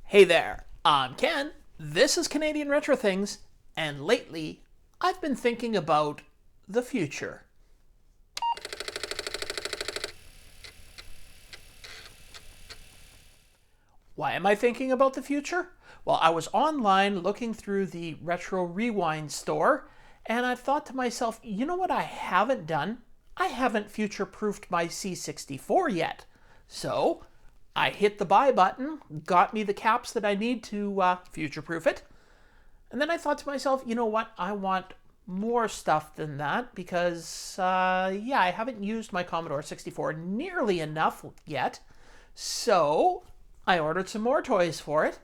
Hey there, I'm Ken. This is Canadian Retro Things, and lately I've been thinking about the future. Why am I thinking about the future? Well, I was online looking through the Retro Rewind store, and I thought to myself, you know what I haven't done? I haven't future-proofed my C64 yet. So I hit the buy button, got me the caps that I need to future-proof it. And then I thought to myself, you know what? I want more stuff than that because, I haven't used my Commodore 64 nearly enough yet. So I ordered some more toys for it.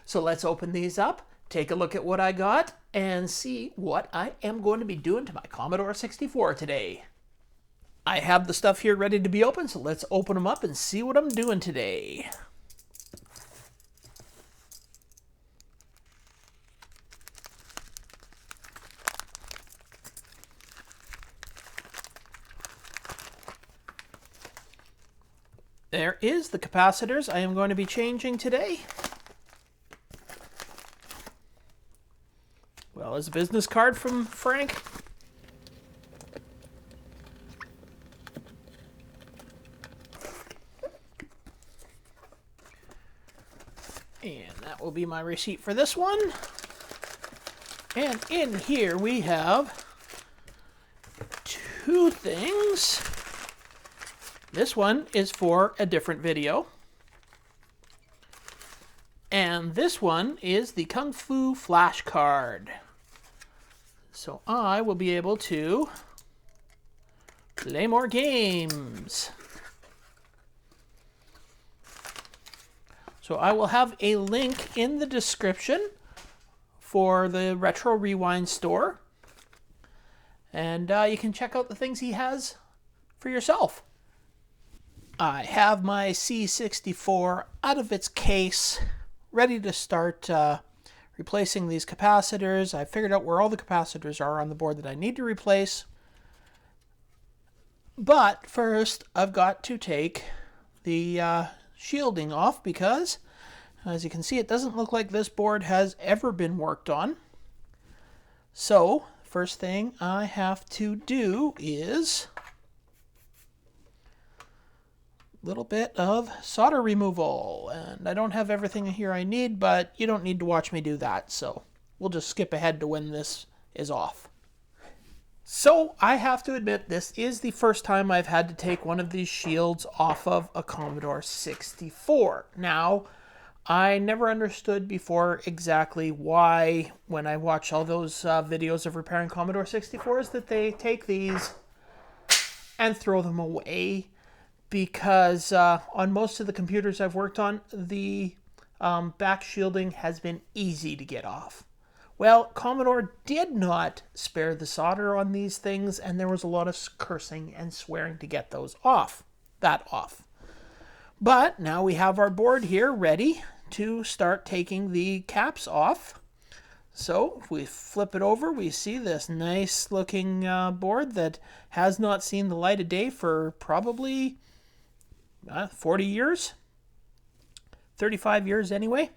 So let's open these up, take a look at what I got, and see what I am going to be doing to my Commodore 64 today. I have the stuff here ready to be opened, so let's open them up and see what I'm doing today. There is the capacitors I am going to be changing today. Well, as a business card from Frank. And that will be my receipt for this one. And in here we have two things. This one is for a different video. And this one is the Kung Fu Flash card. So I will be able to play more games. So I will have a link in the description for the Retro Rewind store. And you can check out the things he has for yourself. I have my C64 out of its case, ready to start replacing these capacitors. I figured out where all the capacitors are on the board that I need to replace. But first, I've got to take the shielding off because, as you can see, it doesn't look like this board has ever been worked on. So, first thing I have to do is little bit of solder removal, and I don't have everything here I need, but you don't need to watch me do that, so we'll just skip ahead to when this is off. So I have to admit, this is the first time I've had to take one of these shields off of a Commodore 64. Now, I never understood before exactly why, when I watch all those videos of repairing Commodore 64s, that they take these and throw them away. Because on most of the computers I've worked on, the back shielding has been easy to get off. Well, Commodore did not spare the solder on these things, and there was a lot of cursing and swearing to get those off. But now we have our board here ready to start taking the caps off. So if we flip it over, we see this nice looking board that has not seen the light of day for probably 40 years, 35 years anyway.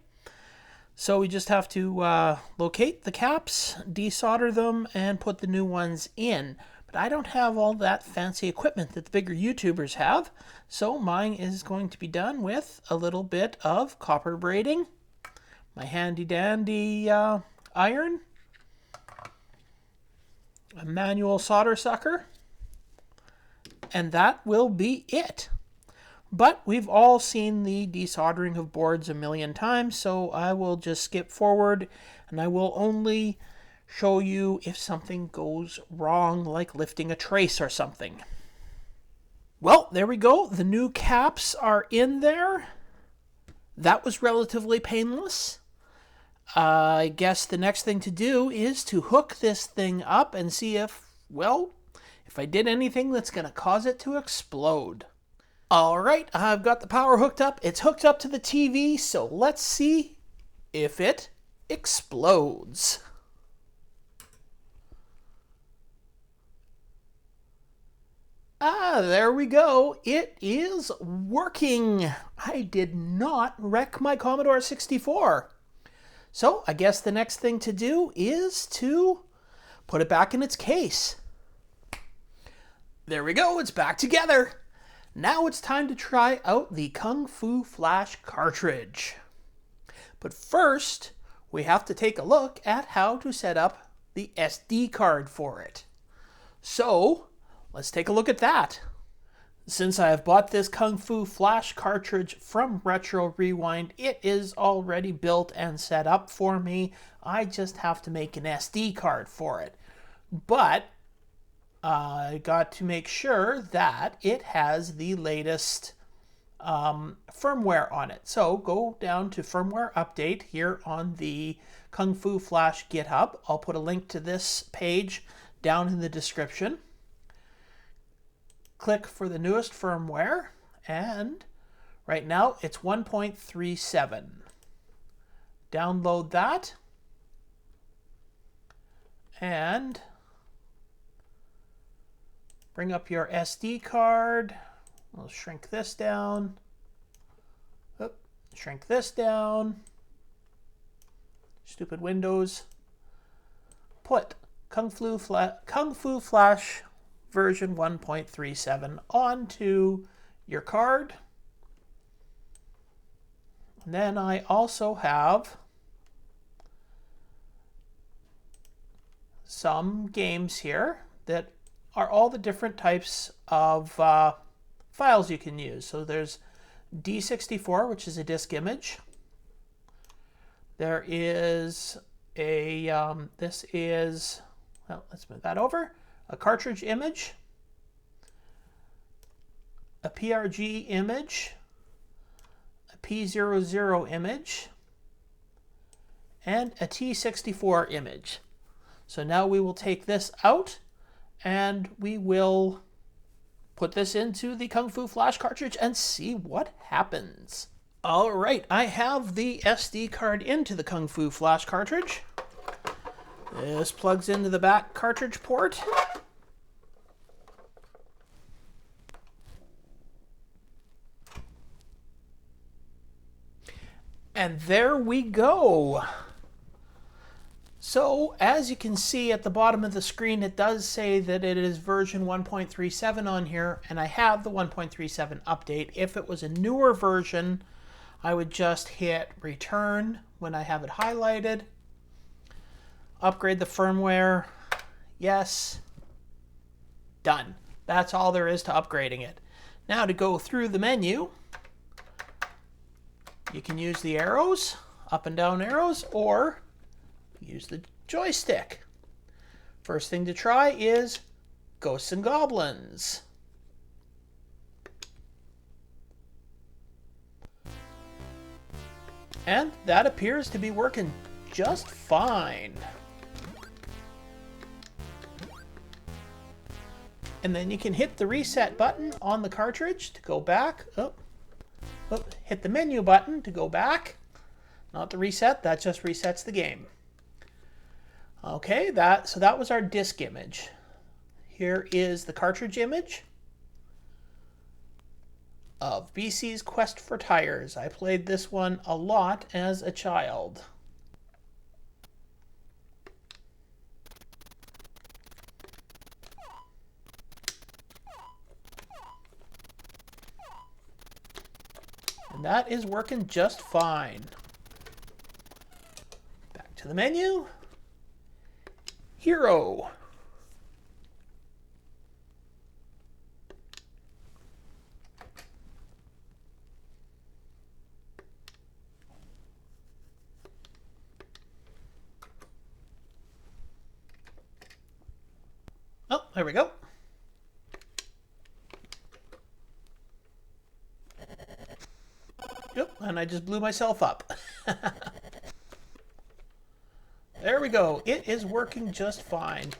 So we just have to locate the caps, desolder them, and put the new ones in. But I don't have all that fancy equipment that the bigger YouTubers have, so mine is going to be done with a little bit of copper braiding, my handy dandy iron, a manual solder sucker, and that will be it. But we've all seen the desoldering of boards a million times, so I will just skip forward, and I will only show you if something goes wrong, like lifting a trace or something. Well, there we go. The new caps are in there. That was relatively painless. I guess the next thing to do is to hook this thing up and see if I did anything that's going to cause it to explode. Alright, I've got the power hooked up. It's hooked up to the TV, so let's see if it explodes. Ah, there we go. It is working. I did not wreck my Commodore 64. So I guess the next thing to do is to put it back in its case. There we go. It's back together. Now it's time to try out the Kung Fu Flash Cartridge. But first, we have to take a look at how to set up the SD card for it. So, let's take a look at that. Since I have bought this Kung Fu Flash Cartridge from Retro Rewind, it is already built and set up for me. I just have to make an SD card for it. But I got to make sure that it has the latest firmware on it. So go down to firmware update here on the Kung Fu Flash GitHub. I'll put a link to this page down in the description. Click for the newest firmware, and right now it's 1.37. Download that, and bring up your SD card. We'll shrink this down. Shrink this down. Stupid Windows. Put Kung Fu Flash version 1.37 onto your card. And then I also have some games here that are all the different types of files you can use. So there's D64, which is a disk image. There is a, well, let's move that over, a cartridge image, a PRG image, a P00 image, and a T64 image. So now we will take this out and we will put this into the Kung Fu Flash cartridge and see what happens. All right, I have the SD card into the Kung Fu Flash cartridge. This plugs into the back cartridge port. And there we go. So, as you can see at the bottom of the screen, it does say that it is version 1.37 on here, and I have the 1.37 update. If it was a newer version, I would just hit return when I have it highlighted. Upgrade the firmware. Yes. Done. That's all there is to upgrading it. Now to go through the menu, you can use the arrows, up and down arrows, or use the joystick. First thing to try is Ghosts and Goblins. And that appears to be working just fine. And then you can hit the reset button on the cartridge to go back. Hit the menu button to go back. Not the reset, that just resets the game. Okay, so that was our disk image. Here is the cartridge image of BC's Quest for Tires. I played this one a lot as a child. And that is working just fine. Back to the menu. Hero. Oh, there we go. Yep, and I just blew myself up. There we go. It is working just fine.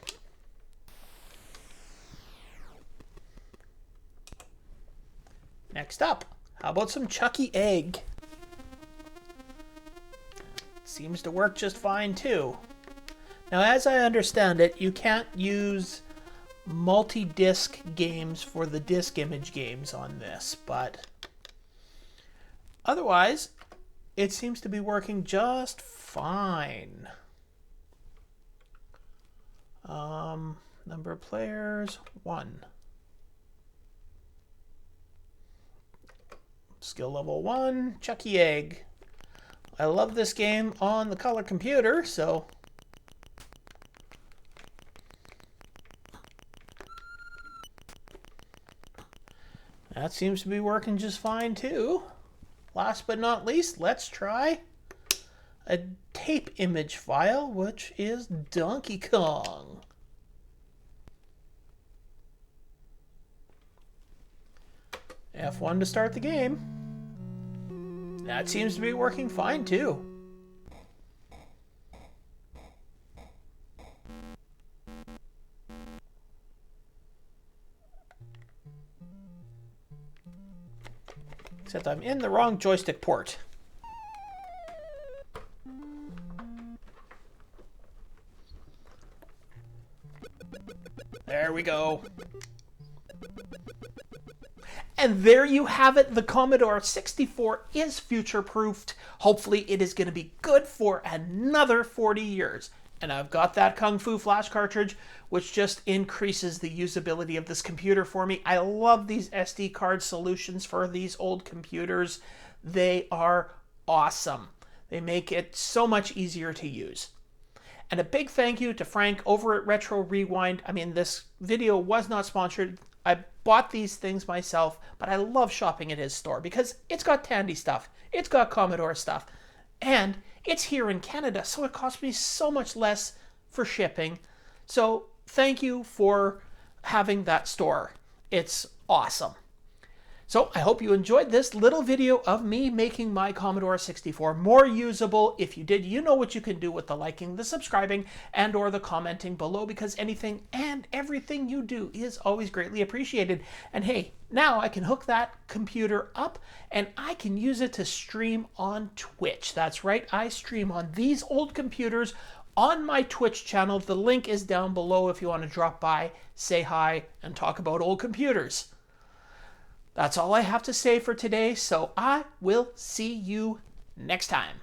Next up, how about some Chucky Egg? Seems to work just fine too. Now, as I understand it, you can't use multi-disc games for the disc image games on this, but otherwise it seems to be working just fine. Number of players, 1. Skill level 1, Chucky Egg. I love this game on the color computer, so that seems to be working just fine too. Last but not least, let's try a tape image file, which is Donkey Kong. F1 to start the game. That seems to be working fine too. Except I'm in the wrong joystick port. There we go. And there you have it. The Commodore 64 is future-proofed. Hopefully it is going to be good for another 40 years. And I've got that Kung Fu Flash Cartridge, which just increases the usability of this computer for me. I love these SD card solutions for these old computers. They are awesome. They make it so much easier to use. And a big thank you to Frank over at Retro Rewind. I mean, this video was not sponsored. I bought these things myself, but I love shopping at his store because it's got Tandy stuff, it's got Commodore stuff, and it's here in Canada, so it costs me so much less for shipping. So thank you for having that store. It's awesome. So I hope you enjoyed this little video of me making my Commodore 64 more usable. If you did, you know what you can do with the liking, the subscribing, and or the commenting below, because anything and everything you do is always greatly appreciated. And hey, now I can hook that computer up and I can use it to stream on Twitch. That's right, I stream on these old computers on my Twitch channel. The link is down below if you want to drop by, say hi, and talk about old computers. That's all I have to say for today, so I will see you next time.